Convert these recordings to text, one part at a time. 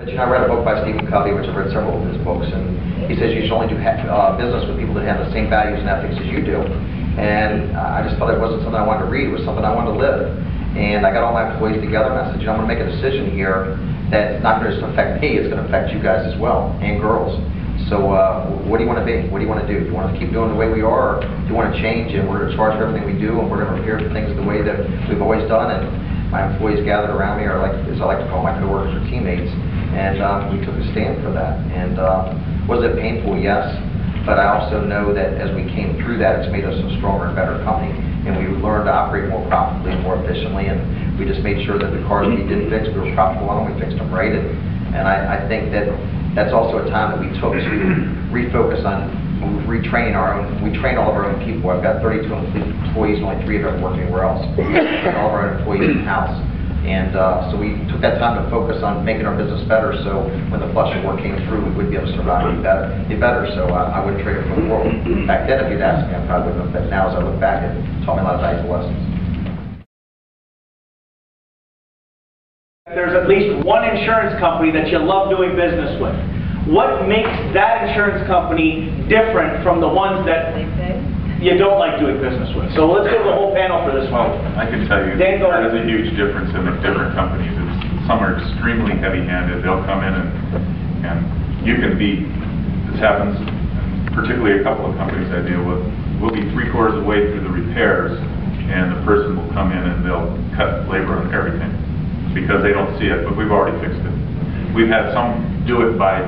But I read a book by Stephen Covey, which I've read several of his books, and he says you should only do business with people that have the same values and ethics as you do. And I just thought it wasn't something I wanted to read, it was something I wanted to live. And I got all my employees together and I said, I'm going to make a decision here that's not going to just affect me, it's going to affect you guys as well, and girls. So what do you want to be? What do you want to do? Do you want to keep doing the way we are, or do you want to change and we're going to charge for everything we do and we're going to repair things the way that we've always done? And my employees gathered around me, or as I like to call my coworkers or teammates, and we took a stand for that. And was it painful? Yes. But I also know that as we came through that, it's made us a stronger and better company. And we learned to operate more profitably and more efficiently. And we just made sure that the cars we didn't fix, we were profitable on them, we fixed them right. And I think that that's also a time that we took to refocus on retraining our own. We train all of our own people. I've got 32 employees, and only 3 of them work anywhere else. All of our employees in-house. And so we took that time to focus on making our business better, so when the flush of work came through, we would be able to survive and be better. So I wouldn't trade it for the world. Back then, if you'd asked me, I probably wouldn't have. But now, as I look back, it taught me a lot of valuable lessons. There's at least one insurance company that you love doing business with. What makes that insurance company different from the ones that you don't like doing business with? So let's go to the whole panel for this one. Well, I can tell you there's a huge difference in the different companies. Some are extremely heavy-handed. They'll come in and you can be, this happens, particularly a couple of companies I deal with, we'll be 3/4 of the way through the repairs and the person will come in and they'll cut labor on everything because they don't see it, but we've already fixed it. We've had some do it by,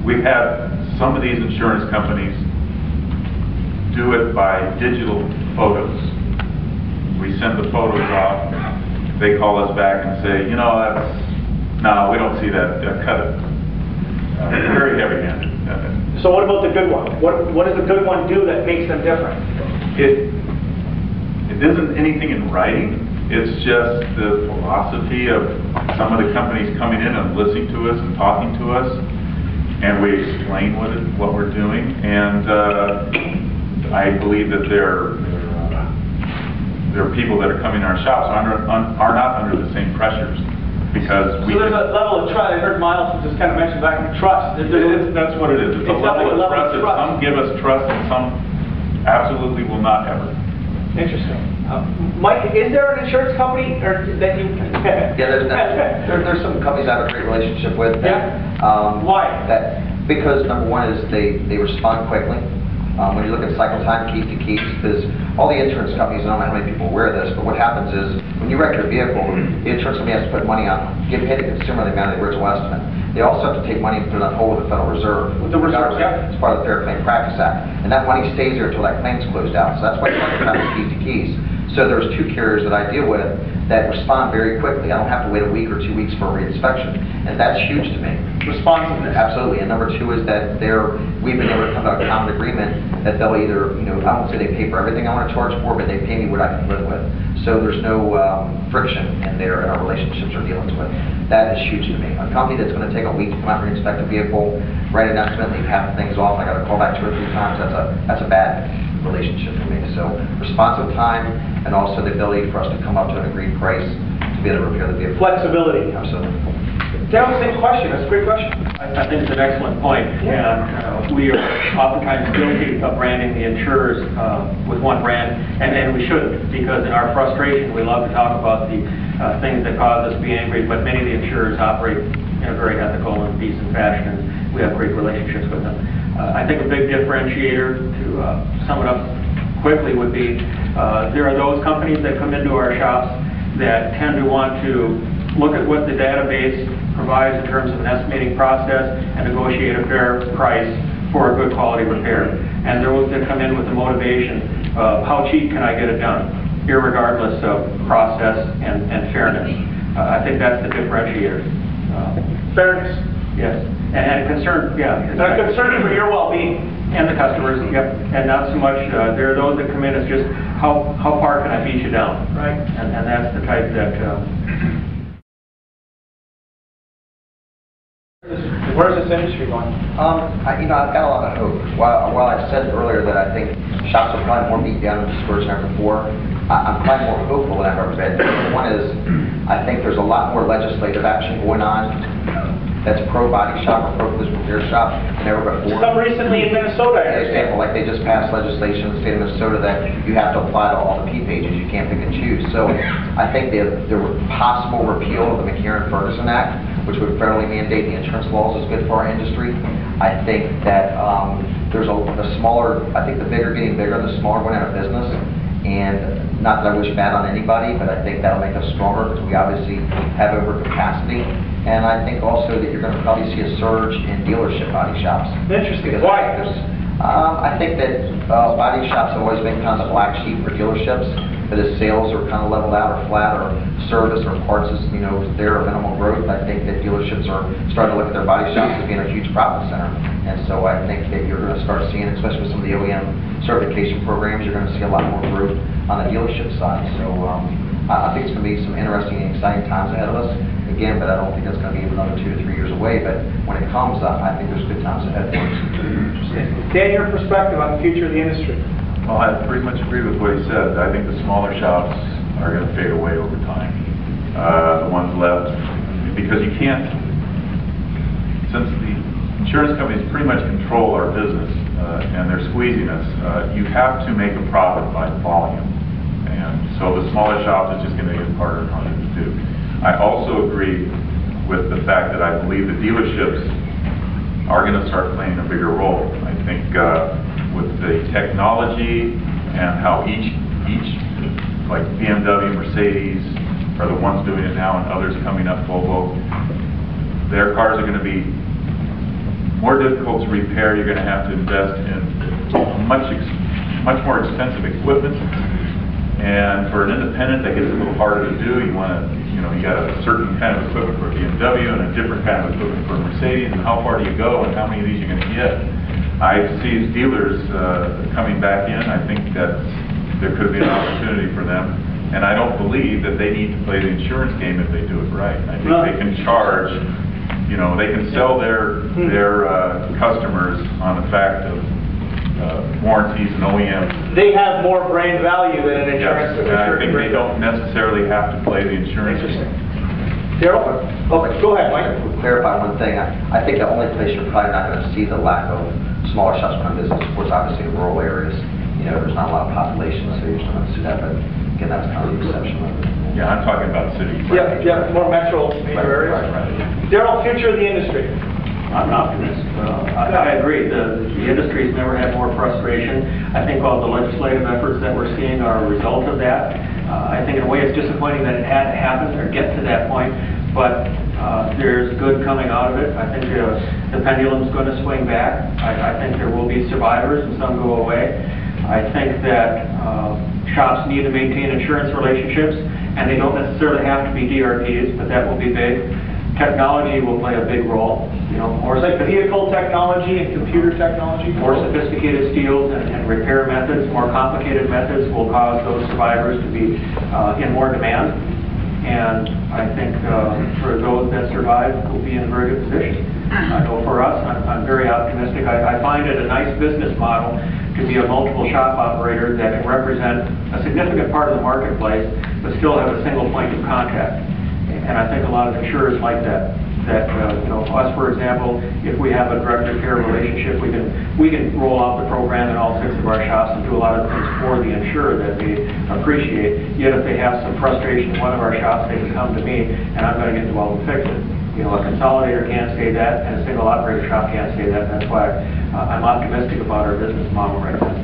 we've had some of these insurance companies do it by digital photos. We send the photos off, they call us back and say, you know, no, we don't see that, cut it. Very heavy-handed. So what about the good one? What does the good one do that makes them different? It isn't anything in writing. It's just the philosophy of some of the companies coming in and listening to us and talking to us, and we explain what we're doing. And I believe that there are people that are coming in our shops are not under the same pressures because so there's a level of trust. I heard Miles just kind of mention back trust. That's what it is. It's a level of trust. Some give us trust and some absolutely will not ever. Interesting. Mike, is there an insurance company that you? Yeah, there's some companies I have a great relationship with. Why? Because number one is they respond quickly. When you look at cycle time, keys to keys, because all the insurance companies, I don't know how many people wear this, but what happens is when you wreck your vehicle, the insurance company has to put money on, pay the consumer the amount of the original estimate. They also have to take money and put it on hold with the Federal Reserve. With the Reserve, yeah. It's part of the Fair Claim Practice Act. And that money stays there until that claim's closed out. So that's why cycle time is keys to keys. So there's 2 carriers that I deal with that respond very quickly. I don't have to wait a week or 2 weeks for a reinspection. And that's huge to me. Responsiveness. Absolutely. And number 2 is that we've been able to come to a common agreement that they'll either, I won't say they pay for everything I want to charge for, but they pay me what I can live with. So there's no friction in our relationships or dealings with. That is huge to me. A company that's going to take a week to come out and inspect a vehicle, write an estimate, leave half the things off, I got to call back 2 or 3 times, that's a bad relationship for me. So responsive time and also the ability for us to come up to an agreed price to be able to repair the vehicle. Flexibility. Absolutely. Darryl, same question. That's a great question. I think it's an excellent point. And we are oftentimes guilty of branding the insurers with one brand, and we shouldn't, because in our frustration, we love to talk about the things that cause us to be angry, but many of the insurers operate in a very ethical and decent fashion, and we have great relationships with them. I think a big differentiator, to sum it up quickly, would be there are those companies that come into our shops that tend to want to look at what the database provides in terms of an estimating process and negotiate a fair price for a good quality repair. And those that come in with the motivation of how cheap can I get it done, irregardless of process and fairness. I think that's the differentiator. Fairness. Yes. And concern, yeah. Concern for your well-being. And the customers, yep. And not so much, there are those that come in as just, how far can I beat you down? Right. And that's the type that... Where's this industry going? I've got a lot of hope. While I said earlier that I think shops are probably more beat down and discouraged than ever before, I'm probably more hopeful than I've ever been. One is, I think there's a lot more legislative action going on that's pro body shop or pro collision repair shop never before. Some recently in Minnesota, I For understand. example, like they just passed legislation in the state of Minnesota that you have to apply to all the P pages, you can't pick and choose. So I think the possible repeal of the McCarran-Ferguson Act, which would federally mandate the insurance laws, is good for our industry. I think that there's the smaller, I think the bigger getting bigger, the smaller going out of business. And not that I wish bad on anybody, but I think that'll make us stronger because we obviously have overcapacity. And I think also that you're going to probably see a surge in dealership body shops. Interesting. Because Why? I think that body shops have always been kind of the black sheep for dealerships, but as sales are kind of leveled out or flat, or service or parts is, there are minimal growth, I think that dealerships are starting to look at their body shops as being a huge profit center. And so I think that you're going to start seeing, especially with some of the OEM certification programs, you're going to see a lot more growth on the dealership side. So I think it's going to be some interesting and exciting times ahead of us. Again, but I don't think that's going to be another 2 to 3 years away. But when it comes, I think there's good times ahead for us. Dan, your perspective on the future of the industry? Well, I pretty much agree with what he said. I think the smaller shops are going to fade away over time. The ones left, because you can't, since the insurance companies pretty much control our business and they're squeezing us, you have to make a profit by volume. And so the smaller shops is just going to get harder and harder to do. I also agree with the fact that I believe the dealerships are going to start playing a bigger role. I think with the technology and how each like BMW, Mercedes are the ones doing it now, and others coming up, Volvo, their cars are going to be more difficult to repair. You're going to have to invest in much more expensive equipment. And for an independent, that gets a little harder to do. You want to, you got a certain kind of equipment for BMW and a different kind of equipment for Mercedes, and how far do you go and how many of these you're going to get. I see dealers coming back in. I think that there could be an opportunity for them. And I don't believe that they need to play the insurance game if they do it right. I think they can charge, they can sell their customers on the fact of warranties and OEMs. They have more brand value than an insurance. Yes, and I think they don't necessarily have to play the insurance game. Darrell? Okay, go ahead, Mike. To clarify one thing, I think the only place you're probably not going to see the lack of smaller shops run business, of course, obviously in rural areas. There's not a lot of population, so you're still going to see that, but again, that's kind of the exception of it. Yeah, I'm talking about cities. Yeah, more metro major areas. Right. Darrell, future of the industry? I'm an optimist. I agree. The industry's never had more frustration. I think all the legislative efforts that we're seeing are a result of that. I think in a way it's disappointing that it had to happen or get to that point, but there's good coming out of it. I think the pendulum's going to swing back. I think there will be survivors and some go away. I think that shops need to maintain insurance relationships, and they don't necessarily have to be DRPs, but that will be big. Technology will play a big role. More Like vehicle technology and computer technology? more sophisticated steels and repair methods, more complicated methods will cause those survivors to be in more demand. And I think for those that survive, we'll be in a very good position. I know for us, I'm very optimistic. I find it a nice business model to be a multiple shop operator that can represent a significant part of the marketplace, but still have a single point of contact. And I think a lot of insurers like that. Us, for example, if we have a direct repair relationship, we can roll out the program in all 6 of our shops and do a lot of things for the insurer that they appreciate. Yet if they have some frustration in one of our shops, they can come to me and I'm going to get involved and fix it. A consolidator can't say that, and a single operator shop can't say that. That's why I'm optimistic about our business model right now.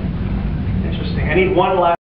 Interesting. I need one last